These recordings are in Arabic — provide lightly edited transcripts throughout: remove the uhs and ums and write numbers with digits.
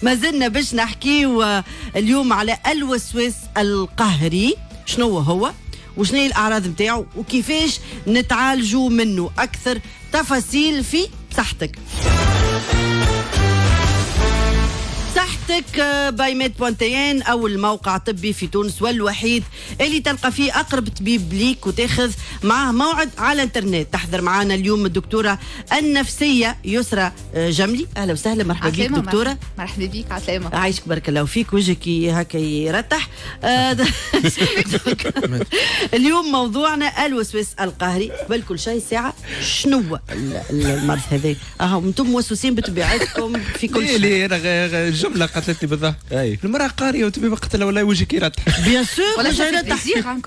ما زلنا باش نحكيو اليوم على الوسواس القهري. شنو هو وشنو هي الأعراض نتاعو وكيفاش نتعالجوا منه؟ أكثر تفاصيل في صحتك. صحتك باي ميد بوانتيان، أول موقع طبي في تونس والوحيد اللي تلقى فيه أقرب طبيب ليك وتاخذ معاه موعد على الانترنت. تحضر معنا اليوم الدكتورة النفسية يسرى جملي. أهلا وسهلا، مرحبا بك دكتورة. مرحبا بك، عسلامة. عايشك بارك الله فيك، وجهك هكا يرتح. اليوم موضوعنا الوسواس القهري. قبل كل شيء ساعة، شنو المرض هذا؟ انتم موسوسين بطبيعتكم في كل شيء. ليه الجملة قتلتني بالضبط. المرأة قارية وتبي قتلها ولا وجهك يرتح. بيان سور ولا يرتح.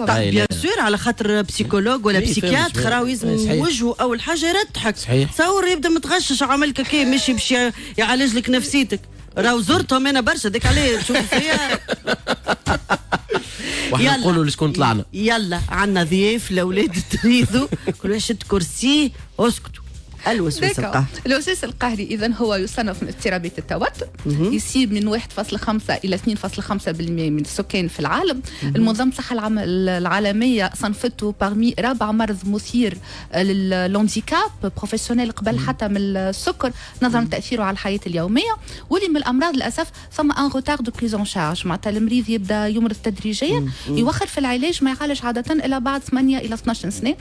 بيان سور على خاطر بسيكولوج ولا بسيكياتر راهو لازم وجهه أول حاجة يرتحك. تصور يبدا متغشش عامل كي ماشي باش يعالج لك نفسيتك. راهو زرتهم انا برشا ديك عليه تشوف فيها. واحنا نقولوا لشكون طلعنا. يلا عندنا ضياف الاولاد تريدوا كل واحد يشد كرسيه اسكتوا. الوسواس القهري. الوسواس القهري إذن هو يصنف من اضطرابات التوتر، يصيب من 1.5 إلى 2.5% من السكان في العالم. المنظمة الصحة العالمية صنفته بارمي رابع مرض مثير للهانديكاب بروفيسيونيل قبل حتى من السكر نظرا لتأثيره على الحياة اليومية. واللي من الأمراض للأسف ثم ان روتار دو بريز اون شارج، معناتها المريض يبدا يمرض تدريجيا، يوخر في العلاج، ما يعالج عادة إلا بعد 8 إلى 12 سنة.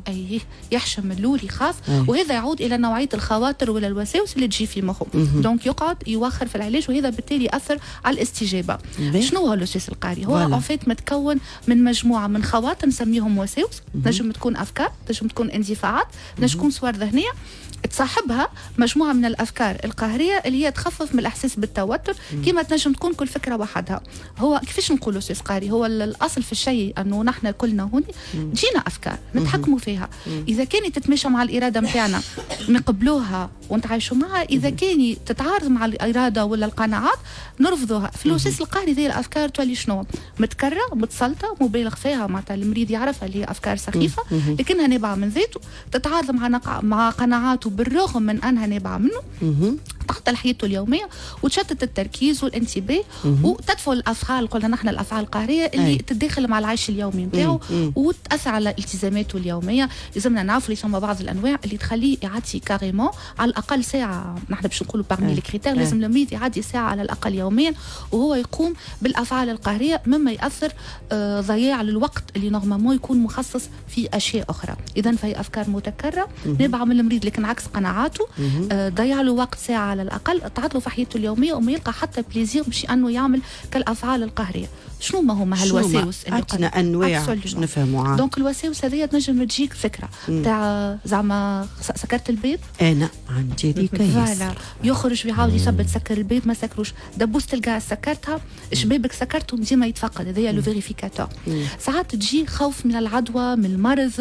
أي يحشم من الأول يخاف، وهذا يعود الى نوعيه الخواطر ولا الوساوس اللي تجي في مخه. دونك يقعد يوخر في العلاج، وهذا بالتالي ياثر على الاستجابه. شنو هو الوسواس القهري؟ هو ان فيت متكون من مجموعه من خواطر نسميهم وساوس. نجم تكون افكار، نجم تكون اندفاعات، نجم تكون صور ذهنيه تصاحبها مجموعه من الافكار القهريه اللي هي تخفف من الاحساس بالتوتر. كما تنجم تكون كل فكره وحدها. هو كيفاش نقول وسواس قهري؟ هو الاصل في الشيء انه نحن كلنا هون جينا افكار نتحكموا فيها. اذا كانت تتماشى مع الاراده نتاعنا نقبلوها ونتعايشوا معها، اذا كان تتعارض مع الاراده ولا القناعات نرفضوها. في الوسواس القهري ذي الافكار تولي شنو؟ متكرره، متسلطه، مبالغ فيها، معناتها المريض يعرفها اللي هي افكار سخيفه لكنها نابعه من ذاته، تتعارض مع قناعاته بالرغم من انها نابعه منه، تعطل حياته اليوميه وتشتت التركيز والانتباه، وتدفع الافعال، قلنا نحن الافعال القهريه اللي تتداخل مع العيش اليومي نتاعو وتاثر على التزاماته اليوميه. لازمنا نعرفوا اللي ثم بعض الانواع اللي تخليه يعدي كاريمون على الاقل ساعه. نحن باش نقولوا بارمي لي كريتير لازم المريض يعدي ساعه على الاقل يوميا وهو يقوم بالافعال القهريه، مما ياثر ضياع للوقت اللي نورمالمون يكون مخصص في اشياء اخرى. اذا فهي افكار متكرره نابعه من المريض لكن عكس قناعاته، ضيع له وقت ساعه على الاقل، تعطله في حياته اليوميه وما يلقى حتى بليزير باش انه يعمل كالافعال القهريه. شنو ما هما هالوساوس اللي عندنا انواع باش نفهموها؟ دونك الوساوس هذه تنجم تجيك فكره تاع زعما سكرت البيض، انا عندي هذيك فوالا يخرج ويعاود يثبت سكر البيض ما سكروش، دبوست الكاع سكرتها، شبابك سكرتهم ديما يتفقد. هذايا لو فيريفيكاتور. ساعات تجي خوف من العدوى، من المرض،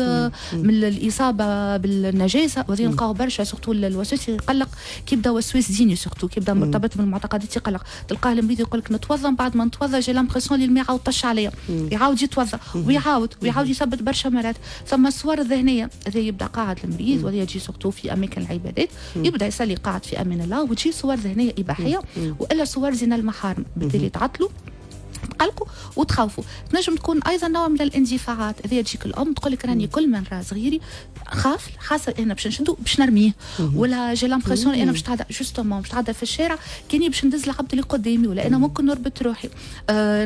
من الاصابه بالنجاسه، وهذه نلقاو برشا سورتو الوسواس يقلق كي يبدا وسواس ديني، سورتو كي يبدا مرتبط بالمعتقدات يقلق. تلقاه المريض يقول لك نتوضا، بعد ما نتوضا جي لامبرسيون الماء عاود طش عليا، يعاود يتوضا ويعاود يثبت برشا مرات. ثم الصور الذهنيه هذا يبدا قاعد المريض، وهذا يجي سورتو في اماكن العبادات، يبدا يصلي قاعد في امان الله وتجي صور ذهنيه اباحيه والا صور زنا المحارم، بالتالي تعطلوا تقلقوا وتخوفوا. تنجم تكون ايضا نوع من الاندفاعات. هذه تجيك الام تقول لك راني كل من راه صغيري خاف خاصه انا باش نشدو باش نرميه، ولا جي لامبرسيون انا باش تعدى جوستومون باش تعدى في الشارع كاني باش ندز العبد اللي قدامي، ولا انا ممكن نربط روحي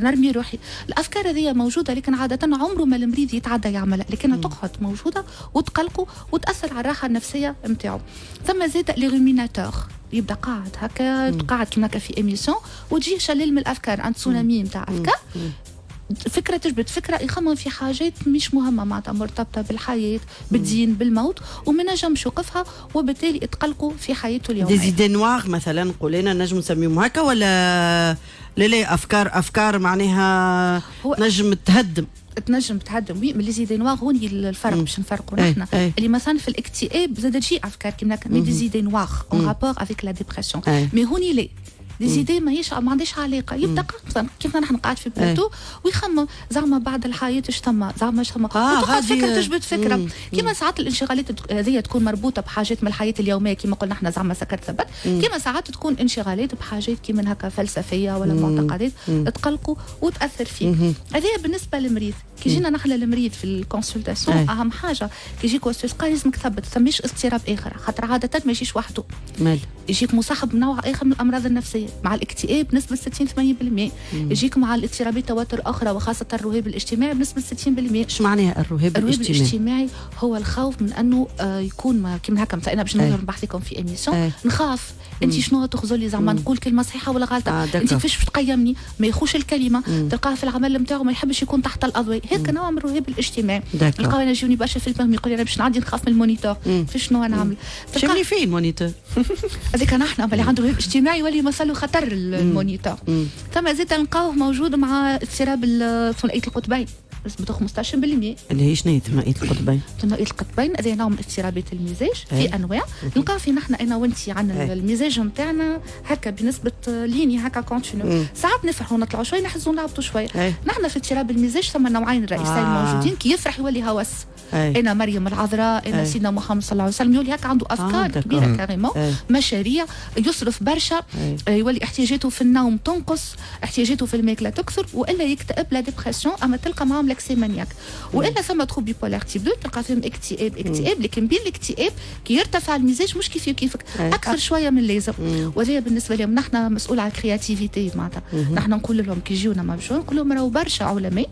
نرمي روحي. الافكار هذه موجوده لكن عاده عمره ما المريض يتعدى يعملها، لكنها تقعد موجوده وتقلقه وتاثر على الراحه النفسيه نتاعو. ثم زاد لي روميناتور، يبدا قاعد هكا قاعد كيما هكا في ايميسيون وتجي شلل من الافكار، عند تسونامي نتاع افكار، فكره تجبد فكره، يخمم في حاجات مش مهمه معناتها مرتبطه بالحياه بالدين بالموت وما نجمش يوقفها، وبالتالي تقلقوا في حياته اليوميه. ديزيدي نوار مثلا نقول لنا نجم نسميهم هكا، ولا لا افكار معناها نجم تهدم تنجم تهدم. وي من لي زيدي نوار هوني الفرق باش نفرقوا نحن اللي مثلا في الاكتئاب زاد تجي افكار كيما هكا، مي دي زيدي نوار اون رابور افيك لا ديبرسيون، مي هوني لي ديزيدي ما عندهاش علاقه، يبدا مثلا كيف نحن قاعد في بلاتو ويخمم زعما بعد الحياه اش ثم زعما اش ثم وتقعد فكره تجبد فكره كيما ساعات الانشغالات هذه تكون مربوطه بحاجات من الحياه اليوميه كيما قلنا احنا زعما سكر ثبت، كيما ساعات تكون انشغالات بحاجات كيما هكا فلسفيه ولا معتقدات تقلقوا وتاثر فيك. هذه بالنسبه للمريض. كي جينا نحن للمريض في الكونسلتاسيون اهم حاجه كي يجيك وسواس قهري لازمك تثبت ثماش اضطراب اخر، خاطر عاده ما يجيش وحده، يجيك مصاحب نوع اخر من الامراض النفسيه. مع الاكتئاب بنسبه 60-80%، يجيك مع الاضطرابات توتر اخرى وخاصه الرهاب الاجتماعي بنسبه 60%. ايش معناها الرهاب الاجتماعي؟ هو الخوف من انه يكون كيما هكا مثلا انا باش نبحث لكم في ايميسيون نخاف انت شنو تخزر لي زعما نقول كلمه صحيحه ولا غلطه، انت كيفاش تقيمني، ما ياخوش الكلمه، تلقاه في العمل نتاعو ما يحبش يكون تحت الاضواء، هيك نوع من الرهاب الاجتماعي. نلقاو انا يجوني برشا في الفهم يقول لي انا باش نعدي نخاف من المونيتور، في شنو نعمل؟ شملي فين المونيتور؟ هذيك نحن اللي عنده رهاب اجتماعي يولي مثله خطر المونيتور. ثم زيد نلقاوه موجود مع اضطراب ثنائيه القطبين نسبته 15%. اللي هي شنو هي ثنائيه القطبين؟ ثنائيه القطبين هذا نوع من اضطرابات المزاج في انواع نلقاو في نحن انا وانت عندنا المزاج نتاعنا هكا بنسبه ليني هكا كونتينيو، ساعات نفرحوا نطلعوا شوي نحزوا نهبطوا شوي. نحن في اضطراب المزاج ثم نوعين رئيسيين موجودين، كي يفرح يولي هوس، انا مريم العذراء، انا سيدنا محمد صلى الله عليه وسلم، يولي هكا عنده افكار كبيره كاريمون، مشاريع، يصرف برشا، يولي احتياجاته في النوم تنقص، احتياجاته في الماكله تكثر، والا يكتئب لا ديبرسيون، اما تلقى معهم لاكسيمانياك، والا ثم تروب بيبولار تيب 2 تلقى فيهم اكتئاب، لكن بين الاكتئاب كي يرتفع المزاج مش كيفك اكثر شويه من اللازم. وهذا بالنسبه لهم نحن مسؤول على الكرياتيفيتي معناتها، نحن نقول لهم كي يجيونا مبجون نقول لهم راهو برشا علماء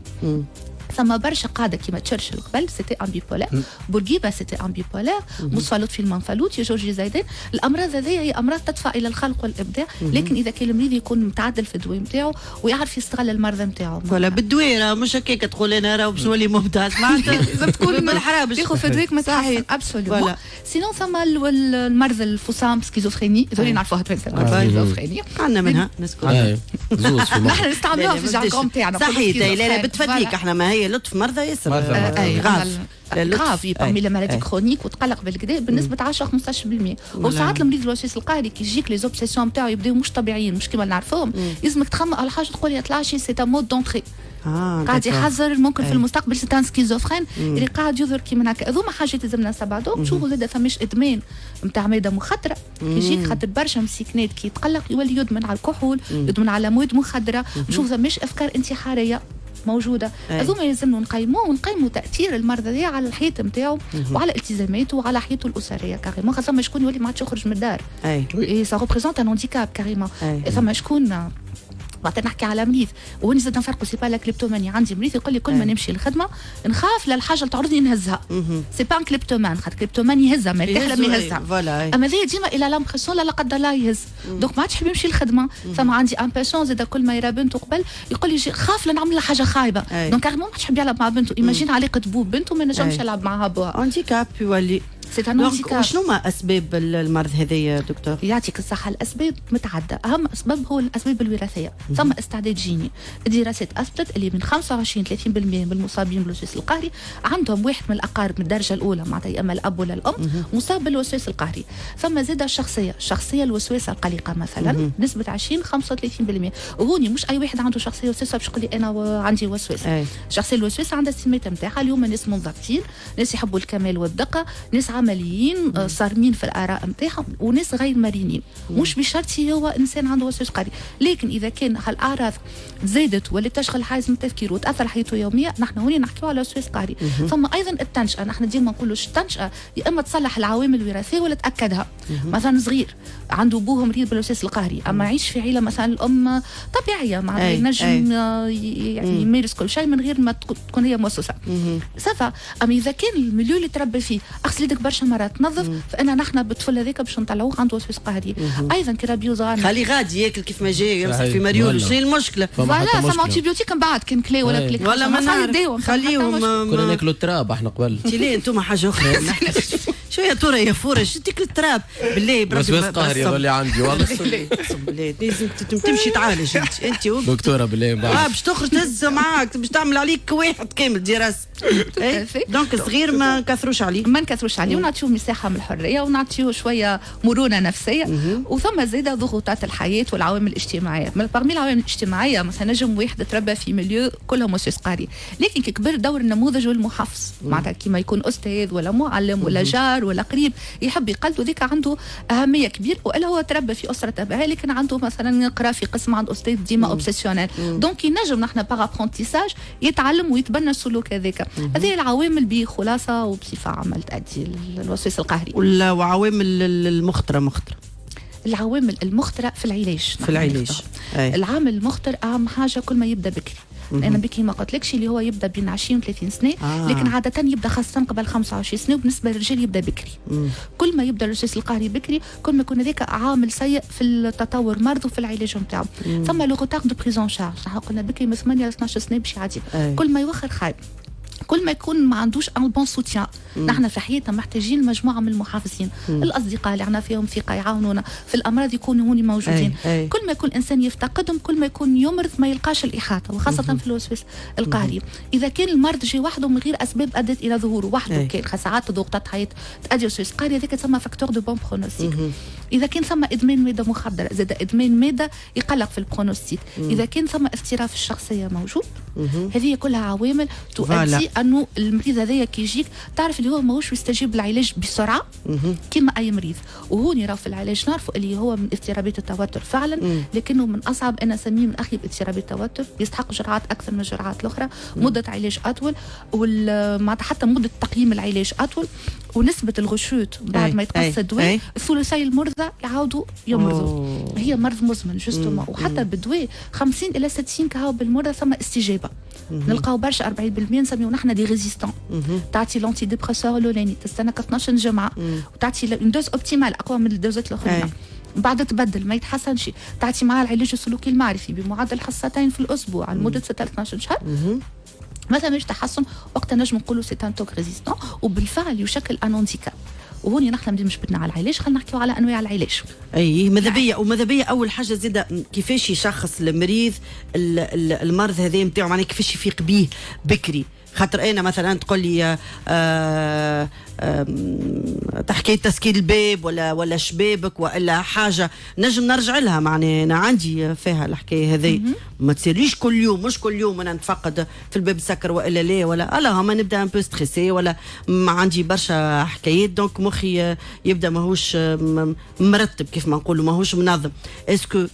ثم برشا قاعده كيما تشرشل قبل سيتي ان بيبولار، بورقيبه سيتي ان بيبولار، مصطفى لطفي المنفلوطي، جورجي زيدان. الامراض هذه هي امراض تدفع الى الخلق والابداع، لكن اذا كان المريض يكون متعدل في الدواء نتاعو ويعرف يستغل المرضى نتاعو ولا بالدويره، مش هكاك تقول انا راه باش نولي ممتاز معناتها لازم تكون بالحرام تاخذ في دواك ما تحسن ابسوليومون. سينون ثم المرض الفصام سكيزوفريني، هذول نعرفوها سكيزوفريني عندنا منها نسكت زوز في نحن نستعملوها في الجاركون تاعنا صحيح. لا بتفديك احنا ما هي لطف مرضى ياسر غاف يبقى لي مالادي كرونيك وتقلق بالكدا بنسبه 10-15%. وساعات المريض الوسواس القهري كي يجيك لي زوبسيسيون نتاعو يبداو مش طبيعيين، مش كيما نعرفوهم، لازمك تخمم على حاجه تقول يطلع شي سي مود دونتري، قاعد يحذر ممكن في المستقبل سيتان سكيزوفرين اللي قاعد يظهر كيما هكا. هذوما حاجات لازمنا نستبعدوهم. نشوفوا زاد فماش ادمان نتاع ماده مخدره يجيك، خاطر برشا مسكنات كي يتقلق يولي يدمن على الكحول، يدمن على مواد مخدره. نشوف فماش افكار انتحاريه موجوده. هذوما لازم ونقيموا تاثير المرض هذا على الحياه نتاعو وعلى التزاماته وعلى حياته الاسريه كاريمون، خاصه شكون يولي ما عادش يخرج من الدار اي سا ريبريزونت ان هانديكاب كاريمون. ثم شكون وقت نحكي على مريض وني زاد نفرقوا سي با لا كليبتوماني. عندي مريض يقول لي كل ما نمشي للخدمه نخاف للحاجه اللي تعرضني نهزها، سي با ان كليبتومان، خاطر كليبتومان يهزها ما يرتاح لما يهزها، اما ذي ديما الى لامبرسيون لا قدر الله يهز، دونك ما عادش يحب يمشي للخدمه. ثم عندي ان باسيون زاد كل ما يرى بنته قبل يقول لي خاف نعمل له حاجه خايبه، دونك ما عادش يحب يلعب مع بنته. ايماجين علاقه بو بنته ما نجمش يلعب معها بوها، هانديكاب يولي. وشنو ما اسباب المرض هذا يا دكتور؟ يعطيك الصحه. الاسباب متعدده، اهم اسباب هو الاسباب الوراثيه. ثم استعداد جيني. الدراسات اثبتت اللي من 25-30% من المصابين بالوسواس القهري عندهم واحد من الاقارب من الدرجه الاولى معناتها يا اما الاب ولا الام مصاب بالوسواس القهري. ثم زاد الشخصيه الوسواسه القلقه مثلا نسبه 20-35%. وهوني مش اي واحد عنده شخصيه وسواسه باش يقول لي انا عندي وسواس. الشخصيه الوسواسه عندها السمات نتاعها. اليوم ناس منضبطين، ناس يحبوا الكمال والدقه، ناس عمليين صارمين في الاراء نتاعهم، وناس غير مرنين. مش بشرط هو انسان عنده وسواس قهري، لكن اذا كان هالاعراض زادت ولا تشغل حيز من التفكير وتاثر حياته اليوميه، نحن هنا نحكيو على وسواس قهري. ثم ايضا التنشئه، نحن ديما نقولوا التنشئه يا اما تصلح العوامل الوراثيه ولا تاكدها. مثلا صغير عنده ابوه مريض بالوسواس القهري، اما يعيش في عيله مثلا الام طبيعيه معناتها ينجم يعني يمارس كل شيء من غير ما تكون هي موسوسه صفا. اما اذا كان المليو اللي تربى فيه اغسل يدك برشا مرات تنظف، فانا نحن بالطفل هذاك باش نطلعوه عنده وسواس قهري. ايضا كي ربيو صغار خلي غادي ياكل كيف ما جاي يمسك في مريول، شنو المشكله؟ فوالا ثم انتيبيوتيك من بعد كان كلي ولا كليك ولا ما نعرف خليهم كنا ناكلوا التراب احنا قبل. انتوا ليه انتم حاجه اخرى شويه ترى يا فورش ديك التراب بالله وسواس قهري اللي عندي والله. بالله لازم تمشي تعالج انت دكتوره بالله باش تخرج تهز معاك باش تعمل عليك واحد كامل دراسه. دونك الصغير ما نكثروش عليه، ما نكثروش عليه، ونعطيوه مساحه من الحريه، ونعطيوه شويه مرونه نفسيه. وثم زاده ضغوطات الحياه والعوامل الاجتماعيه. من برمي العوامل الاجتماعيه مثلا نجم واحد تربى في ميليو كلهم وسواس قهري، لكن كي كبر دور النموذج والمحفز معناتها كيما يكون استاذ ولا معلم ولا جار ولا قريب يحب يقلده، ذيك عنده اهميه كبيره. والا هو تربى في اسره اباه لكن عنده مثلا يقرا في قسم عند استاذ ديما اوبسيسيونيل، دونك ينجم نحن باغ ابرونتيساج يتعلم ويتبنى السلوك هذاك. هذه العوامل بخلاصه وبصفه عامه تؤدي للوسواس القهري. وعوامل المخطره العوامل المخطره في العلاج. العامل المخطر اهم حاجه كل ما يبدا بكري. انا بكي ما قلتلكش اللي هو يبدا بين 20 و 30 سنه، لكن عاده يبدا خاصه قبل 25 سنه، وبالنسبه للرجال يبدا بكري. كل ما يبدا الوسواس القهري بكري كل ما يكون هذاك عامل سيء في التطور مرض وفي العلاج نتاعو. ثم لو روتار دو بريزون شارج قلنا بكري من 8 ل 12 سنه باش يعدي. كل ما يوخر خايب، كل ما يكون ما عندوش ان بون سوتيان. نحن في حياتنا محتاجين مجموعه من المحافزين، الاصدقاء اللي عنا فيهم ثقه يعاونونا في الامراض يكونوا هوني موجودين. كل ما يكون انسان يفتقدهم كل ما يكون يمرض ما يلقاش الاحاطه، وخاصه في الوسواس القهري. اذا كان المرض جاي وحده من غير اسباب ادت الى ظهوره وحده، كان ساعات ضغوطات حياه تؤدي الوسواس القهري، هذاك تسمى فاكتور دو بون برونوستيك. اذا كان ثم ادمان ماده مخدره زاد ادمان ماده يقلق في البرونوستيك. اذا كان ثم اضطراب في الشخصيه موجود، هذه كلها عوامل تؤدي انه المريض هذايا كي يجيك تعرف اللي هو ماهوش يستجيب للعلاج بسرعه كما اي مريض. وهوني راه في العلاج نعرفوا اللي هو من اضطرابات التوتر فعلا، لكنه من اصعب انا اسميه من اخيب اضطرابات التوتر، يستحق جرعات اكثر من الجرعات الاخرى، مده علاج اطول، معناتها حتى مده تقييم العلاج اطول، ونسبه الغشوت بعد ما يتقص الدواء الثلثي المرضى يعاودوا يمرضوا. هي مرض مزمن جوستومون، وحتى بالدواء 50 الى 60 كهو بالمرضى ثم استجابه. نلقاو برشا 40% نسميو نحن دي ريزيستون. تعطي لونتي ديبريسور الاولاني تستناك 12 جمعه، وتعطي دوز اوبتيمال اقوى من الدوزات الاخرين، بعد تبدل ما يتحسنش، تعطي معاه العلاج السلوكي المعرفي بمعدل حصتين في الاسبوع لمده 6 ل 12 شهر. ما ثماش تحسن، وقتها نجم نقولوا سي ان توك ريزيستون، وبالفعل يشكل ان هانديكاب. وهوني نحن مش بدنا على العلاج، خلينا نحكيو على انواع العلاج. ماذا بيا اول حاجه زيد كيفاش يشخص المريض المرض هذا نتاعو، معناها كيفاش يفيق بيه بكري. خاطر انا مثلا تقول لي تحكي تسكير الباب ولا شبابك ولا حاجه نجم نرجع لها، معناها انا عندي فيها الحكايه هذه. ما تصيرليش كل يوم، مش كل يوم انا نتفقد في الباب سكر والا لا، ولا الا ما نبدا ان بو ستريسي، ولا ما عندي برشا حكايات، دونك مخي يبدا ماهوش مرتب كيف ما نقولوا، ماهوش منظم. اسكو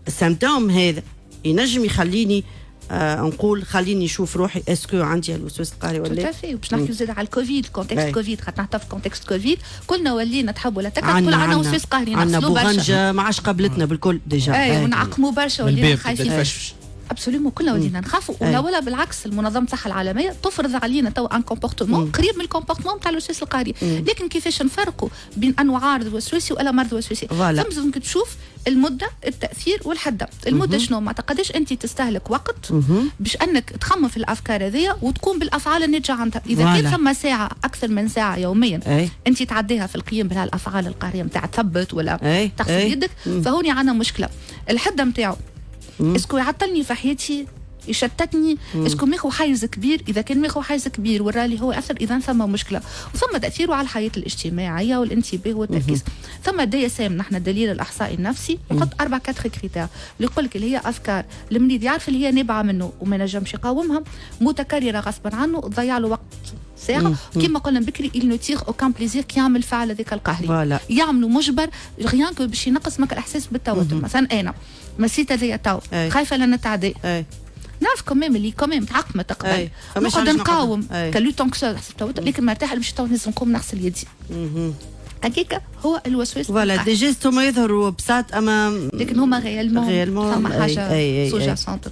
السيمتوم هذا ينجم يخليني نقول خليني نشوف روحي اسكو عندي الوسواس القهري ولا لا؟ باش نحكيو زاد على الكوفيد، كونتكست كوفيد، خاطر نحن في كونتكست كوفيد كلنا ولينا تحب ولا تكاد تقول عندنا وسواس قهري، عندنا بوغنجه ما عادش قابلتنا بالكل ديجا، ونعقموا برشا ولينا خايفين. ابسوليومون كلنا ولينا نخافوا، ولا بالعكس المنظمه الصحه العالميه تفرض علينا تو ان كومبورتمون قريب من الكومبورتمون تاع الوسواس القهري. لكن كيفاش نفرقوا بين انه عارض وسواسي ولا مرض وسواسي؟ لازم تشوف المده، التاثير والحده. المده شنو؟ ما قداش انت تستهلك وقت باش انك تخمم في الافكار هذيا وتقوم بالافعال الناتجه عنها. اذا كان ثم ساعه اكثر من ساعه يوميا انت تعديها في القيام بهالافعال القهريه نتاع تثبت ولا تغسل يدك، فهوني عندنا مشكله. الحده نتاعو اسكو يعطلني في حياتي، يشتتني، اسكو ماخو حيز كبير؟ اذا كان ماخو حيز كبير ورالي هو اثر، اذا ثم مشكله. وثم تاثيره على الحياه الاجتماعيه والانتباه والتركيز. ثم دي اس ام نحن الدليل الاحصائي النفسي نحط 4 كريتير اللي يقول لك اللي هي افكار المريض يعرف اللي هي نابعه منه وما نجمش يقاومها، متكرره غصبا عنه، تضيع له وقت ساعه. كما قلنا بكري il ne tire aucun plaisir كي يعمل فعل هذاك القهري، يعملوا مجبر غيان كو باش ينقص مك الاحساس بالتوتر. مثلا انا مسيت هذيا تو خايفه لا نتعدي، نعرف كمام اللي كمام تعقمت تقبل نقعد نقاوم كلوت انكسوس التوتر، لكن مرتاح باش تو نقوم نغسل يدي. هكاك هو الوسواس فوالا القهري. دي جيست هما يظهروا بساط اما لكن هما ريالمون فما حاجه أي سوجاسونت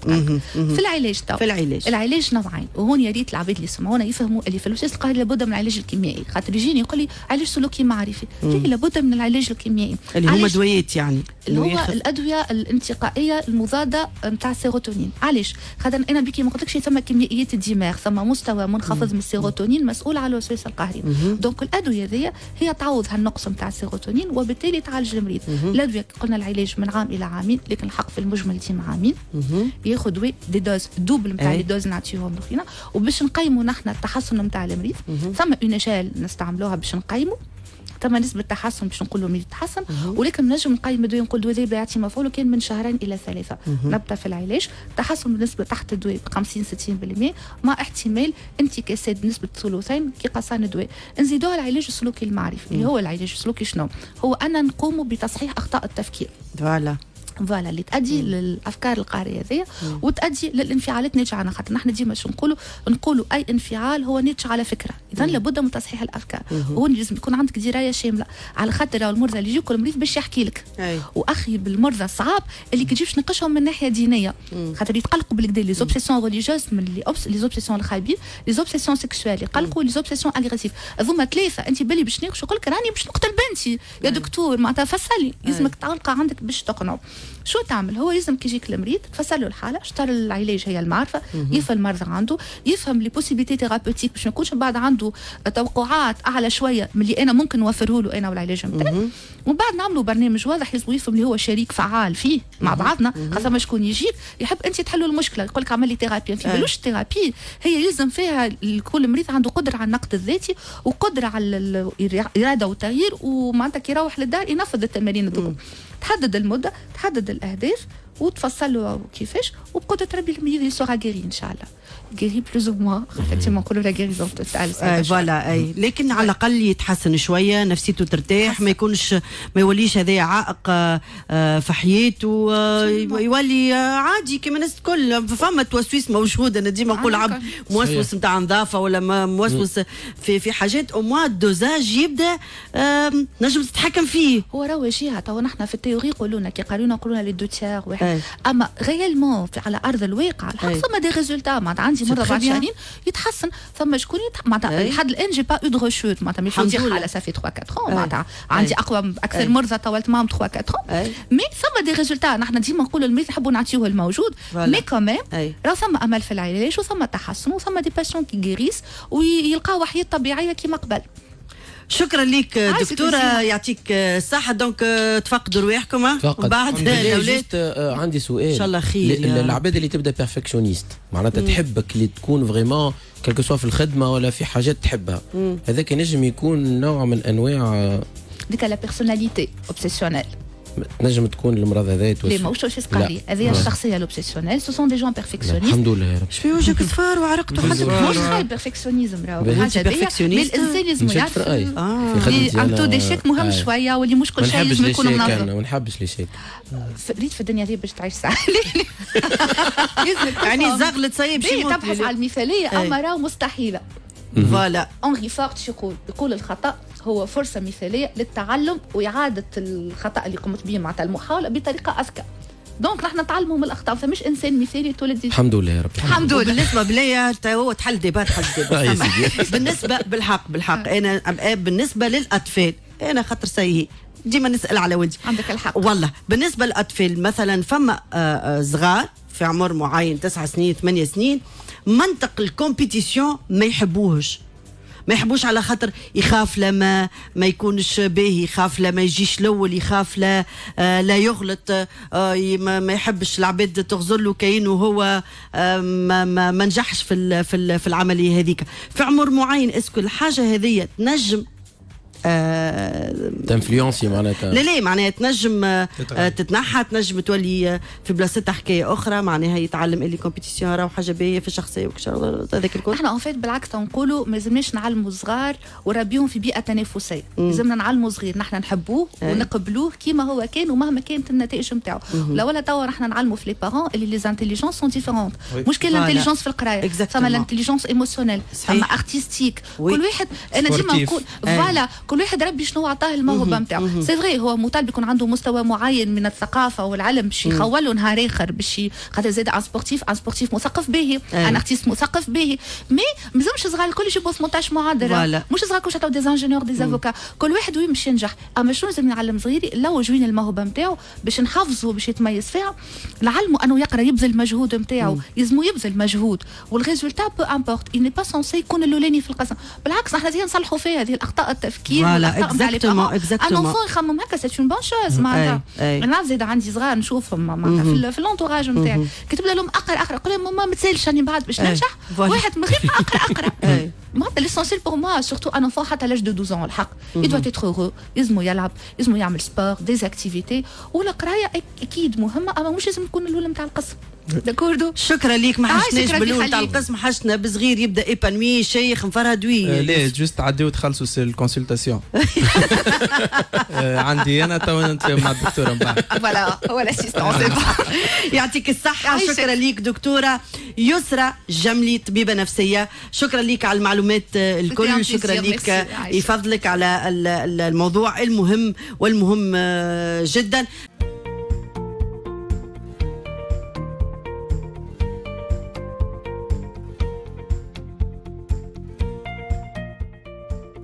في العلاج تو. في العلاج نوعين، وهون يا ريت العباد اللي يسمعونا يفهموا اللي في الوسواس القهري لابد من العلاج الكيميائي، خاطر يجيني يقول لي علاج سلوكي معرفي، لابد من العلاج الكيميائي اللي هما دويات يعني اللي هو الادويه الانتقائيه المضاده نتاع السيروتونين. علاش؟ خاطر انا بكي ما قلتلكش ثم كيميائيات الدماغ، ثم مستوى منخفض من السيروتونين مسؤول على الوسواس القهري. دونك الادويه هي تعوض هالنقص نتاع السيروتونين وبالتالي تعالج المريض. الادويه قلنا العلاج من عام الى عامين، لكن الحق في المجمل ديما عامين. ياخذ دي دوز دوبل نتاع لي دوز نعطيوهم الاخرين، وباش نقيموا نحن التحسن نتاع المريض ثم اون ايشيل نستعملوها باش نقيموا ثم نسبة تحسن باش نقولوا المريض تحسن، ولكن نجم نقيم الدواء نقول الدواء يعطي مفعول كان من 2 إلى 3. نبدا في العلاج تحسن بنسبة تحت الدواء ب 50-60% مع احتمال انتكاسات بنسبة ثلثين كي قصان الدواء. نزيدوها العلاج السلوكي المعرفي اللي هو العلاج السلوكي شنو؟ هو أن نقوم بتصحيح أخطاء التفكير. فوالا اللي تؤدي للافكار القهريه هذيا وتؤدي للانفعالات ناتجه عنها، خاطر نحن ديما شو نقولوا اي انفعال هو ناتج على فكره، اذا لابد من تصحيح الافكار. وهو لازم يكون عندك درايه شامله، على خاطر المرضى اللي يجيك المريض باش يحكي لك واخي بالمرضى الصعاب اللي كيجيبش نقشهم من ناحيه دينيه، خاطر يتقلقوا بالكدا لي زوبسيسيون ريليجيوز من لي زوبسيسيون الخايبين، لي زوبسيسيون سيكسوال يقلقوا، لي زوبسيسيون اغريسيف. هذوما ثلاثه انت بالي باش ناقش يقول لك راني باش نقتل بنتي يا دكتور معناتها فسلي، لازمك تعلقه عندك باش تقنعه. شو تعمل؟ هو لازم كي يجيك المريض تفسر له الحاله، شطر العلاج هي المعرفه، يفهم المرضى عنده، يفهم لي بوسيبيتي ثيرابوتيك باش ما يكونش بعد عنده توقعات اعلى شويه من اللي انا ممكن نوفره له انا والعلاج نتاعي. ومن بعد نعملوا برنامج واضح لازم يفهم اللي هو شريك فعال فيه مع بعضنا، خاصه ما شكون يجيك يحب انت تحلوا المشكله، يقول لك عمل لي ثيرابي، في بالوش الثيرابي هي يلزم فيها كل مريض عنده قدره على النقد الذاتي وقدره على الاراده والتغيير، ومعناتها كي يروح للدار ينفذ التمارين هذوك. تحدد المده، تحدد الاهداف وتفصل له كيفاش، وبقدر تربي المريض يسوغا غيري ان شاء الله. غيري بلوز او موان، effectivement نقولوا لا غيريزون تاع فوالا اي، لكن على الاقل يتحسن شويه، نفسيته ترتاح، ما يكونش ما يوليش هذا عائق في حياته، يولي عادي كما الناس الكل. فما توسويس موجود، انا ديما نقول عبد موسوس نتاع نظافه ولا موسوس في حاجات او موا الدوزاج يبدا نجم تتحكم فيه. هو راهو جهه تو نحن في التيوري يقولوا لنا كي قالوا لنا لي دو تيار واحد، اما ريالمون على ارض الواقع الحق ثم دي ريزولتا. معناتها عندي مرضى بعد شهرين يتحسن، ثم شكون معناتها لحد الان جي با او دو ريشوت، معناتها مش ندير حاله صافي 3-4 معناتها عندي اقوى اكثر مرضى طولت معهم 3-4 مي ثم دي ريزولتا. نحن ديما نقولوا المريض نحبوا نعطيوه الموجود، مي كمان راه ثم امل في العلاج وثم تحسن وثم دي باسيون كي غيريس ويلقاو حياه طبيعيه كما قبل. شكرا لك دكتوره، يعطيك الصحه. دونك تفقدوا رواحكم بعد الاولاد. عندي سؤال ان شاء الله خير. العباد اللي تبدا بيرفكشنيست معناتها تحبك اللي تكون فريمون كلكو سوا في الخدمه ولا في حاجات تحبها، هذاك نجم يكون نوع من انواع ديك لا بيرسوناليتي اوبسيسيونيل. نجم تكون المرض هذا لا ماهوش وسواس قهري، هذه الشخصيه لوبسيسيونيل. سو سون دي جون بيرفكسيونيست. الحمد لله يا رب. شفي وجهك صفار وعرقت وحدك مش خايب بيرفكسيونيزم راهو حاجه باهيه، الانسان لازم يعرف ان تو ديشيك مهم شويه، واللي مش كل شيء لازم يكون منظم. انا ما نحبش لي شيك، ريت في الدنيا دي باش تعيش ساعه يعني الزغل تصيب شي تبحث على المثاليه، اما راهو مستحيله. فوالا أنري فورت يقول الخطأ هو فرصة مثالية للتعلم وإعادة الخطأ اللي قمت به مع المحاولة بطريقة أذكى. دونك نحن نتعلموا من الأخطاء، فمش إنسان مثالي تولد. الحمد لله يا رب. الحمد لله. بالنسبة بليا هو تحل ديبات بالنسبة بالحق أنا بالنسبة للأطفال أنا خاطر سيء ديما نسأل على ولدي. عندك الحق والله. بالنسبة للأطفال مثلا فما صغار في عمر معين 9 سنين 8 سنين منطق الكومبيتيسيون ما يحبوش على خاطر يخاف لما ما يكونش باهي، يخاف لما يجيش الاول، يخاف لا يغلط، ما يحبش العباد تغزر له كأنه هو ما نجحش في العمليه هذيك في عمر معين. اسكو الحاجه هذه تنجم تنفلونسي معناتها لا معناها تنجم تتنحى، تنجم تولي في بلاصتها حكايه اخرى، معناها يتعلم اللي كومبيتيسيون راهو حاجه باهيه في الشخصيه هذاك الكل. احنا اون بالعكس نقولوا ما لازمناش نعلموا صغار وربيهم في بيئه تنافسيه، لازمنا نعلموا صغير نحن نحبوه ونقبلوه كيما هو كان ومهما كانت النتائج نتاعو. لا ولا توا نحن نعلموا في لي بارون اللي لي انتيليجونس سون ديفيرونت، مش كان الانتيليجونس في القرايه، ثم الانتيليجونس ايموسيونيل، ثم ارتستيك، كل واحد. انا ديما نقول فوالا كل واحد ربي شنو عطاه الموهبه نتاعو. سي فري هو مطالب يكون عنده مستوى معين من الثقافه والعلم باش يخولوا نهار اخر باش خاطر زاد ان سبورتيف مثقف باهي، ان ارتيست مثقف باهي، مي مازمش صغار الكل يجيبوا 18 معدله، مش صغار كلش عطاو دي انجينيور دي افوكا، كل واحد وين باش ينجح. اما شنو لازم يعلم صغيري لو وين الموهبه نتاعو باش نحافظوا باش يتميز فيها، نعلموا انه يقرا يبذل المجهود نتاعو، يلزمو يبذل مجهود والريزولتا بو امبورت، il n'est pas censé يكون الاولاني في القسم، بالعكس احنا زين نصلحوا فيها هذه الاخطاء التفكير والاخطاء نتاع لي بارون. ان انفون يخمم هكا سيت اون بون شوز معناتها. انا زيد عندي صغار نشوفهم معناتها في الانتوراج نتاعي كي تبدا لهم اقرا قول لهم ماما ما تسالش راني بعد باش ننجح، واحد من غير ما اقرا معناتها ليسونسيال بور موا سورتو ان انفون حتى لاج دو 12 ans الحق يدوا تيتر هورو، يلزمو يلعب، يلزمو يعمل سبور دي اكتيفيتي، والقرايه اكيد مهمه اما مش لازم تكون الاولى نتاع القسم. داكوردو شكرا ليك، ما حشناش بالاول تاع القسم، حشنا بصغير يبدا ايبانوي شيخ مفرهدوي. ليه جوست عديو تخلصوا سي الكونسلتاسيون. عندي انا تو مع الدكتوره من بعد. فوالا هو الاسيستون. يعطيك الصحه. شكرا ليك دكتوره يسرى جملي طبيبه نفسيه، شكرا ليك على المعلومات الكل، شكرا ليك يفضلك على الموضوع المهم والمهم جدا.